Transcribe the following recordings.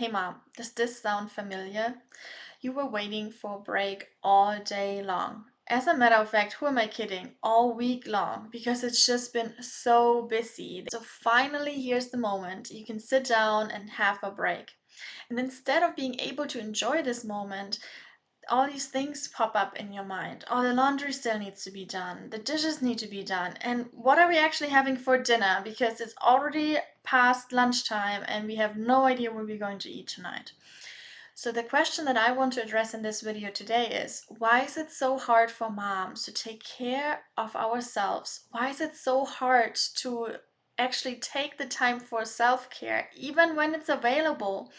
Hey mom, does this sound familiar? You were waiting for a break all day long. As a matter of fact, who am I kidding? All week long, because it's just been so busy. So finally, here's the moment. You can sit down and have a break. And instead of being able to enjoy this moment, all these things pop up in your mind. Oh, the laundry still needs to be done. The dishes need to be done. And what are we actually having for dinner? Because it's already past lunchtime and we have no idea what we're going to eat tonight. So the question that I want to address in this video today is, why is it so hard for moms to take care of ourselves? Why is it so hard to actually take the time for self-care, even when it's available?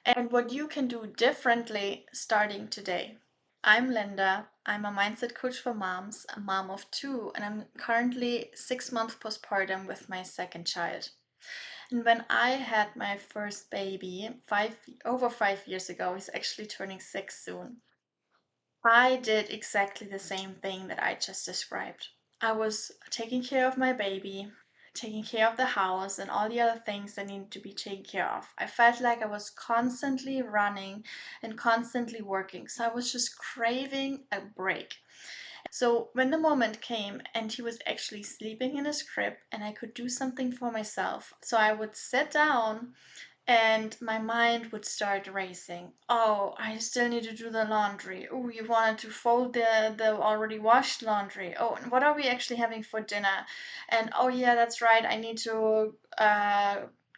And what you can do differently starting today. I'm Linda. I'm a mindset coach for moms, a mom of two, and I'm currently 6 months postpartum with my second child. And when I had my first baby over 5 years ago, he's actually turning 6 soon. I did exactly the same thing that I just described. I was taking care of my baby, taking care of the house, and all the other things that needed to be taken care of. I felt like I was constantly running and constantly working, so I was just craving a break. So when the moment came and he was actually sleeping in his crib and I could do something for myself, so I would sit down and my mind would start racing. Oh, I still need to do the laundry. Oh, you wanted to fold the already washed laundry. Oh, and what are we actually having for dinner? And oh yeah, that's right, I need to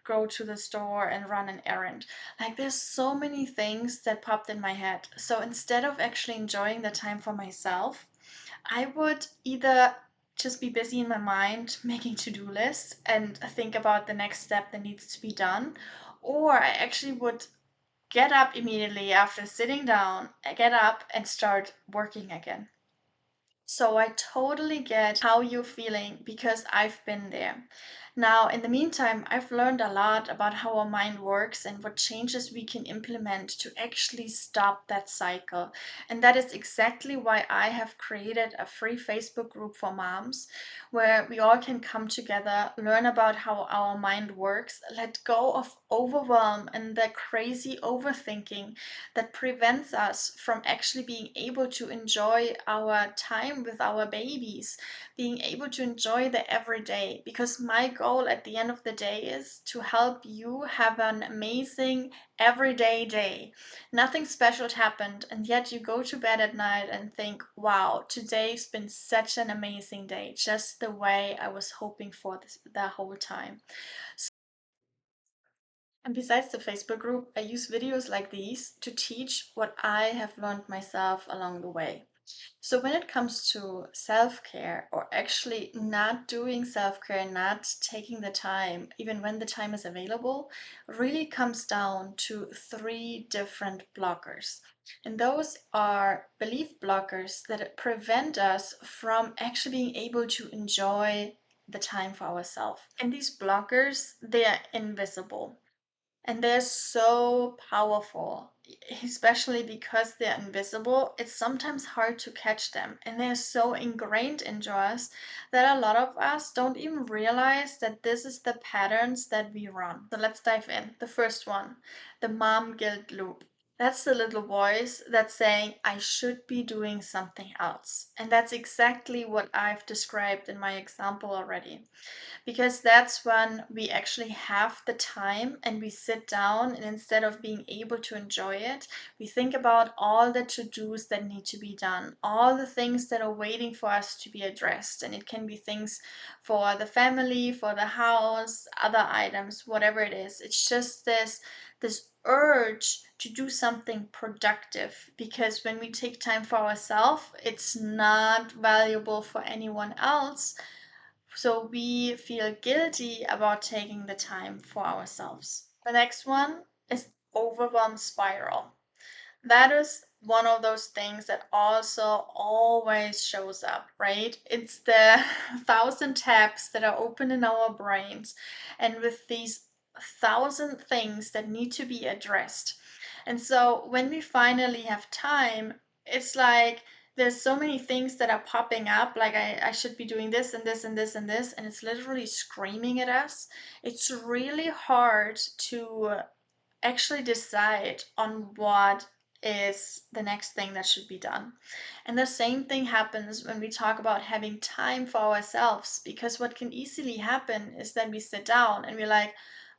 go to the store and run an errand. Like there's so many things that popped in my head. So instead of actually enjoying the time for myself, I would either just be busy in my mind making to-do lists and think about the next step that needs to be done, or I actually would get up immediately after sitting down, get up and start working again. So I totally get how you're feeling because I've been there. Now, in the meantime, I've learned a lot about how our mind works and what changes we can implement to actually stop that cycle. And that is exactly why I have created a free Facebook group for moms where we all can come together, learn about how our mind works, let go of overwhelm and the crazy overthinking that prevents us from actually being able to enjoy our time with our babies, being able to enjoy the everyday. Because my goal at the end of the day is to help you have an amazing everyday day. Nothing special happened, and yet you go to bed at night and think, wow, today's been such an amazing day, just the way I was hoping for this the whole time. And besides the Facebook group, I use videos like these to teach what I have learned myself along the way. So when it comes to self-care or actually not doing self-care, not taking the time, even when the time is available, really comes down to three different blockers. And those are belief blockers that prevent us from actually being able to enjoy the time for ourselves. And these blockers, they are invisible. And they're so powerful, especially because they're invisible. It's sometimes hard to catch them, and they're so ingrained into us that a lot of us don't even realize that this is the patterns that we run. So let's dive in. The first one, the mom guilt loop. That's the little voice that's saying, I should be doing something else. And that's exactly what I've described in my example already, because that's when we actually have the time and we sit down, and instead of being able to enjoy it, we think about all the to-dos that need to be done, all the things that are waiting for us to be addressed. And it can be things for the family, for the house, other items, whatever it is. It's just this urge to do something productive, because when we take time for ourselves, it's not valuable for anyone else, so we feel guilty about taking the time for ourselves. The next one is overwhelm spiral. That is one of those things that also always shows up, right? It's the thousand tabs that are open in our brains, and with these thousand things that need to be addressed. And so when we finally have time, it's like there's so many things that are popping up, like I should be doing this and this and this and this, and it's literally screaming at us. It's really hard to actually decide on what is the next thing that should be done. And the same thing happens when we talk about having time for ourselves, because what can easily happen is that we sit down and we're like,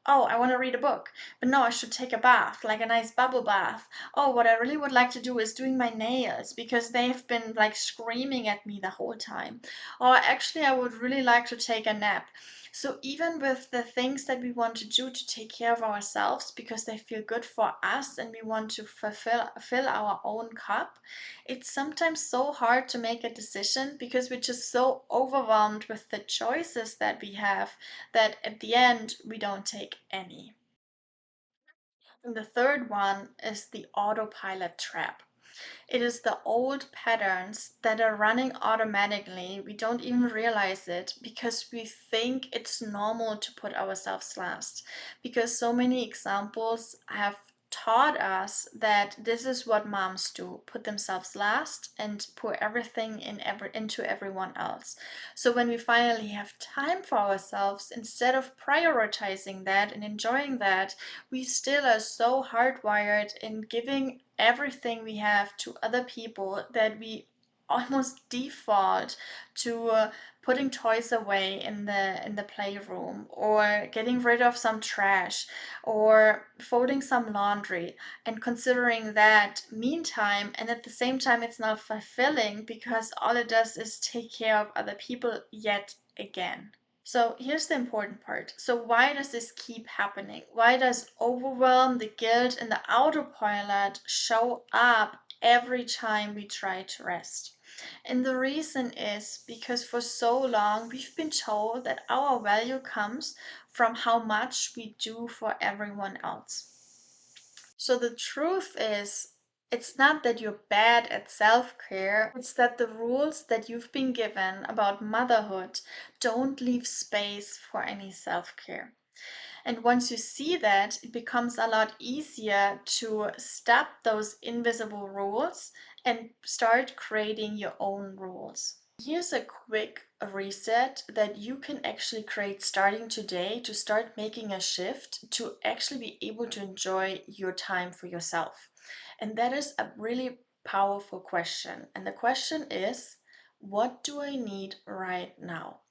oh, I want to read a book, but no, I should take a bath, like a nice bubble bath. Oh, what I really would like to do is doing my nails because they've been like screaming at me the whole time. Or actually, I would really like to take a nap. So even with the things that we want to do to take care of ourselves because they feel good for us and we want to fill our own cup, it's sometimes so hard to make a decision because we're just so overwhelmed with the choices that we have that at the end we don't take any. And the third one is the autopilot trap. It is the old patterns that are running automatically. We don't even realize it because we think it's normal to put ourselves last. Because so many examples have taught us that this is what moms do, put themselves last and pour everything into everyone else. So when we finally have time for ourselves, instead of prioritizing that and enjoying that, we still are so hardwired in giving everything we have to other people that we almost default to putting toys away in the playroom, or getting rid of some trash, or folding some laundry, and considering that meantime, and at the same time it's not fulfilling because all it does is take care of other people yet again. So here's the important part. So why does this keep happening? Why does overwhelm, the guilt, and the autopilot show up every time we try to rest? And the reason is because for so long we've been told that our value comes from how much we do for everyone else. So the truth is, it's not that you're bad at self care, it's that the rules that you've been given about motherhood don't leave space for any self care. And once you see that, it becomes a lot easier to stop those invisible rules and start creating your own rules. Here's a quick reset that you can actually create starting today to start making a shift to actually be able to enjoy your time for yourself. And that is a really powerful question. And the question is, what do I need right now?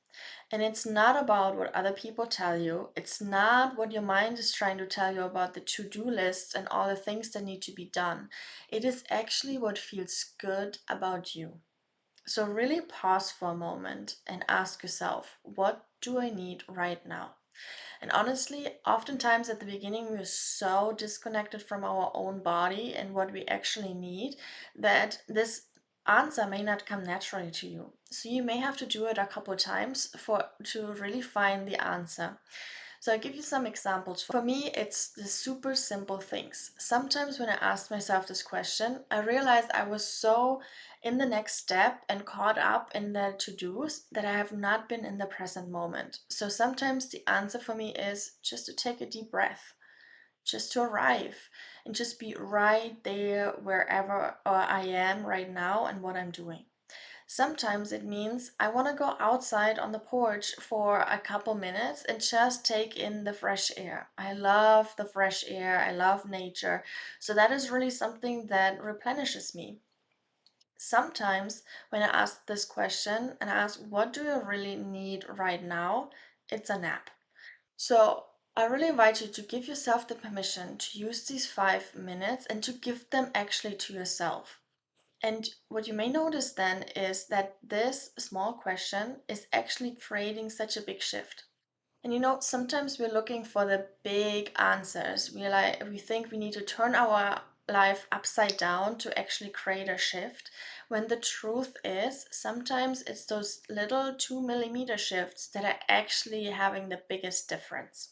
And it's not about what other people tell you. It's not what your mind is trying to tell you about the to do lists and all the things that need to be done. It is actually what feels good about you. So, really pause for a moment and ask yourself, what do I need right now? And honestly, oftentimes at the beginning, we're so disconnected from our own body and what we actually need that this answer may not come naturally to you. So you may have to do it a couple of times for to really find the answer. So I'll give you some examples. For me, it's the super simple things. Sometimes when I asked myself this question, I realized I was so in the next step and caught up in the to-dos that I have not been in the present moment. So sometimes the answer for me is just to take a deep breath, just to arrive and just be right there wherever I am right now and what I'm doing. Sometimes it means I want to go outside on the porch for a couple minutes and just take in the fresh air. I love the fresh air, I love nature. So that is really something that replenishes me. Sometimes when I ask this question and I ask, what do you really need right now? It's a nap. So I really invite you to give yourself the permission to use these 5 minutes and to give them actually to yourself. And what you may notice then is that this small question is actually creating such a big shift. And sometimes we're looking for the big answers. We think we need to turn our life upside down to actually create a shift. When the truth is, sometimes it's those little 2 millimeter shifts that are actually having the biggest difference.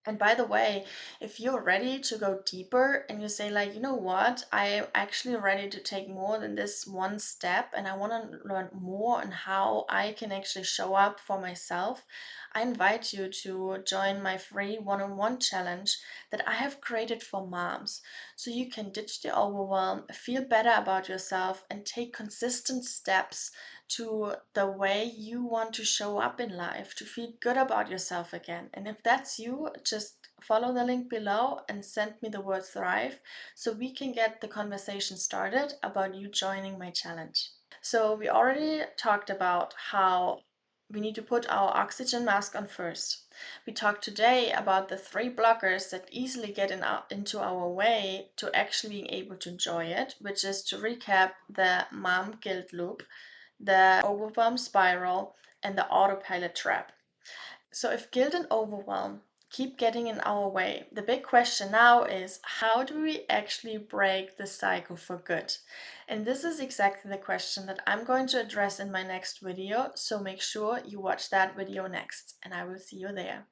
And by the way, if you're ready to go deeper and you say, like, you know what, I'm actually ready to take more than this one step and I want to learn more on how I can actually show up for myself, I invite you to join my free one on one challenge that I have created for moms. So you can ditch the overwhelm, feel better about yourself, and take consistent steps to the way you want to show up in life, to feel good about yourself again. And if that's you, just follow the link below and send me the word thrive so we can get the conversation started about you joining my challenge. So we already talked about how we need to put our oxygen mask on first. We talked today about the 3 blockers that easily get into our way to actually being able to enjoy it, which is, to recap, the mom guilt loop, the overwhelm spiral, and the autopilot trap. So if guilt and overwhelm keep getting in our way, the big question now is, how do we actually break the cycle for good? And this is exactly the question that I'm going to address in my next video, so make sure you watch that video next, and I will see you there.